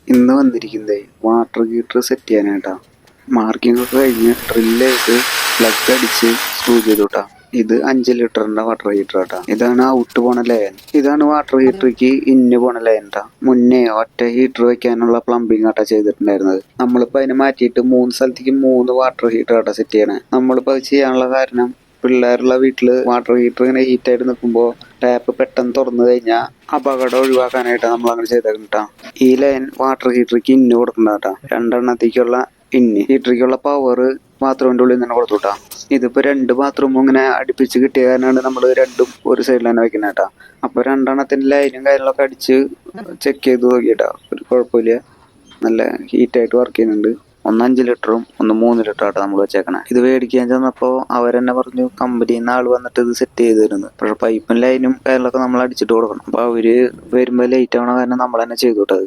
ഇന്ന് വന്നിരിക്കുന്നത് water heater set ചെയ്യാനായിട്ടാ. Marking ഒക്കെ കഴിഞ്ഞ് ഡ്രില്ല് ചെയ്ത് പ്ലഗ് അടിച്ച് സ്ക്രൂ ചെയ്തു കേട്ടാ. ഇത് 5 ലിറ്ററിന്റെ വാട്ടർ ഹീറ്റർ ആട്ടാ. ഇതാണ് ഔട്ട് പോണ ലൈൻ. ഇതാണ് വാട്ടർ ഹീറ്റർക്ക് ഇന്ന് പോണ ലൈൻ ട്ടാ. മുന്നേ ഒറ്റ ഹീറ്റർ വെക്കാനുള്ള പ്ലംബിംഗ് ആട്ടാ ചെയ്തിട്ടുണ്ടായിരുന്നത്. നമ്മളിപ്പോ അതിനെ മാറ്റിയിട്ട് 3 സ്ഥലത്തേക്ക് 3 വാട്ടർ ഹീറ്റർ ആട്ടാ സെറ്റ് ചെയ്യണേ. നമ്മളിപ്പോ അത് ചെയ്യാനുള്ള കാരണം, പിള്ളേരുള്ള വീട്ടില് വാട്ടർ ഹീറ്റർ ഇങ്ങനെ ഹീറ്റായിട്ട് നിൽക്കുമ്പോൾ ടാപ്പ് പെട്ടെന്ന് തുറന്നു കഴിഞ്ഞാൽ അപകടം ഒഴിവാക്കാനായിട്ടാണ് നമ്മൾ അങ്ങനെ ചെയ്തേക്കട്ടാ. ഈ ലൈൻ വാട്ടർ ഹീറ്റർക്ക് ഇന്ന് കൊടുക്കണ്ടാട്ടാ. 2 എണ്ണത്തേക്കുള്ള ഹീറ്ററിക്കുള്ള പവർ ബാത്റൂമിന്റെ ഉള്ളിൽ തന്നെ കൊടുത്തുട്ടാ. ഇതിപ്പോ 2 ബാത്റൂമും ഇങ്ങനെ അടുപ്പിച്ച് കിട്ടിയ കാരണമാണ് നമ്മൾ രണ്ടും ഒരു സൈഡിൽ തന്നെ വെക്കുന്നേട്ടാ. അപ്പൊ 2 എണ്ണത്തിന്റെ ലൈനും കാര്യങ്ങളൊക്കെ അടിച്ച് ചെക്ക് ചെയ്ത് നോക്കിയിട്ടാ. ഒരു കുഴപ്പമില്ല, നല്ല ഹീറ്റായിട്ട് വർക്ക് ചെയ്യുന്നുണ്ട്. ഒന്ന് 5 ലിറ്ററും ഒന്ന് 3 ലിറ്റർ ആട്ടോ നമ്മൾ വെച്ചേക്കണേ. ഇത് മേടിക്കാൻ ചെന്നപ്പോ അവരെന്നെ പറഞ്ഞു കമ്പനിയിൽ നിന്ന് ആള് വന്നിട്ട് ഇത് സെറ്റ് ചെയ്ത് തരുന്നത്. പക്ഷെ പൈപ്പും ലൈനും കാര്യങ്ങളൊക്കെ നമ്മൾ അടിച്ചിട്ട് കൊടുക്കണം. അപ്പൊ അവര് വരുമ്പോ ലേറ്റ് ആവണ കാരണം നമ്മൾ തന്നെ ചെയ്തു വിട്ടത്.